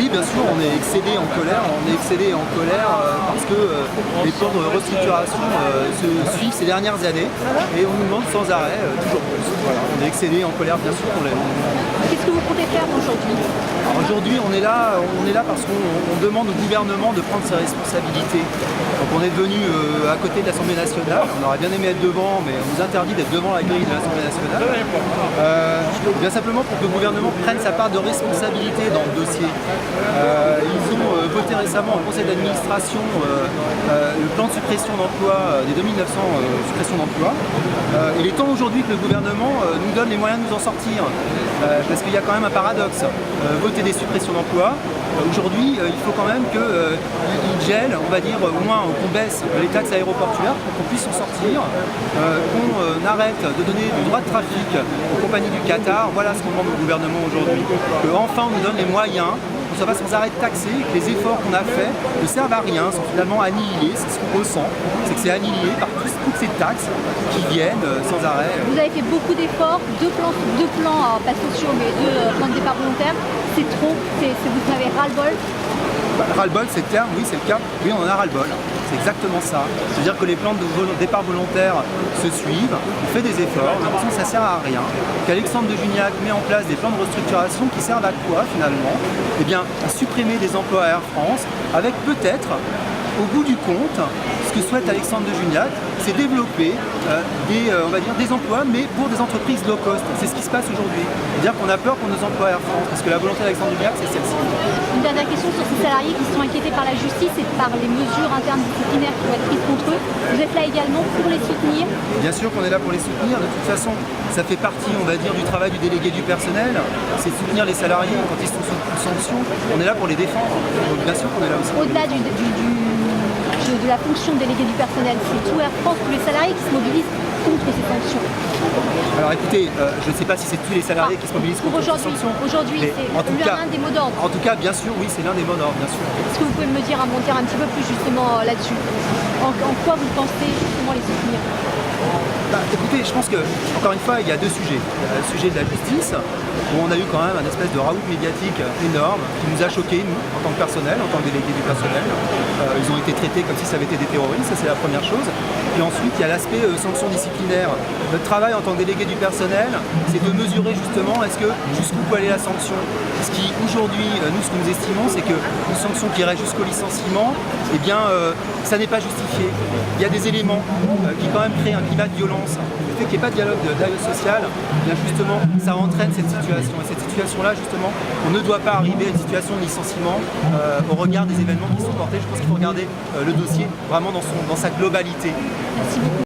Oui, bien sûr, on est excédé en colère. On est excédé en colère parce que les plans de restructuration se suivent ces dernières années et on nous demande sans arrêt toujours plus. Voilà, on est excédé en colère, bien sûr. Qu'est-ce que vous comptez faire aujourd'hui? Alors aujourd'hui, on est là parce qu'on demande au gouvernement de prendre ses responsabilités. Donc on est venu à côté de l'Assemblée nationale. On aurait bien aimé être devant, mais on nous interdit d'être devant la grille de l'Assemblée nationale. Bien simplement pour que le gouvernement prenne sa part de responsabilité dans le dossier. Ils ont voté récemment au conseil d'administration le plan de suppression d'emplois, des 2900 suppressions d'emplois. Il est temps aujourd'hui que le gouvernement nous donne les moyens de nous en sortir. Parce qu'il y a quand même un paradoxe. Voter des suppressions d'emplois, aujourd'hui il faut quand même qu'ils gèlent, on va dire au moins qu'on baisse les taxes aéroportuaires pour qu'on puisse s'en sortir, qu'on arrête de donner du droit de trafic aux compagnies du Qatar. Voilà ce qu'on demande au gouvernement aujourd'hui. Qu'enfin on nous donne les moyens, qu'on ne soit pas sans arrêt taxé, que les efforts qu'on a faits ne servent à rien, sont finalement annihilés. C'est ce qu'on ressent, c'est que c'est annihilé par toutes ces taxes qui viennent sans arrêt. Vous avez fait beaucoup d'efforts, deux plans pas sociaux mais deux plans de départ volontaire. C'est trop, vous avez ras-le-bol? Ras-le-bol, c'est le terme, oui, c'est le cas. Oui, on en a ras-le-bol. C'est exactement ça. C'est-à-dire que les plans de départ volontaire se suivent, on fait des efforts, on a l'impression que ça ne sert à rien, qu'Alexandre de Juniac met en place des plans de restructuration qui servent à quoi finalement? Eh bien, à supprimer des emplois à Air France, avec peut-être, au bout du compte, ce que souhaite Alexandre de Juniac, c'est développer on va dire des emplois, mais pour des entreprises low cost. C'est ce qui se passe aujourd'hui. C'est-à-dire qu'on a peur pour nos emplois à Air France, parce que la volonté d'Alexandre de Juniac, c'est celle-ci. Une dernière question sur ces salariés qui sont inquiétés par la justice et par les mesures internes disciplinaires qui vont être prises contre eux. Vous êtes là également pour les soutenir? Bien sûr qu'on est là pour les soutenir. De toute façon, ça fait partie, on va dire, du travail du délégué du personnel. C'est de soutenir les salariés quand ils sont sous sanction. On est là pour les défendre. Donc bien sûr qu'on est là aussi. Au-delà de la fonction de délégué du personnel, c'est tout Air France, tous les salariés qui se mobilisent contre ces sanctions. Alors écoutez, je ne sais pas si c'est tous les salariés qui se mobilisent contre ces sanctions. Aujourd'hui, c'est l'un des mots d'ordre. En tout cas, bien sûr, oui, c'est l'un des mots d'ordre, bien sûr. Est-ce que vous pouvez me dire, monter un petit peu plus justement là-dessus? En quoi vous pensez justement les soutenir? Écoutez, je pense que, encore une fois, il y a deux sujets. Il y a le sujet de la justice, où on a eu quand même un espèce de raout médiatique énorme, qui nous a choqués, nous, en tant que personnel, en tant que délégué du personnel. Ils ont été traités comme si ça avait été des terroristes, ça c'est la première chose. Et ensuite, il y a l'aspect sanctions disciplinaires. Notre travail en tant que délégué du personnel, c'est de mesurer justement jusqu'où peut aller la sanction. Ce qui, aujourd'hui, nous, ce que nous estimons, c'est qu'une sanction qui irait jusqu'au licenciement, eh bien, ça n'est pas justifié. Il y a des éléments qui quand même créent un climat de violence. Le fait qu'il n'y ait pas de dialogue social, eh bien justement, ça entraîne cette situation. Et cette situation-là, justement, on ne doit pas arriver à une situation de licenciement au regard des événements qui sont portés. Je pense qu'il faut regarder le dossier vraiment dans sa globalité. Merci beaucoup.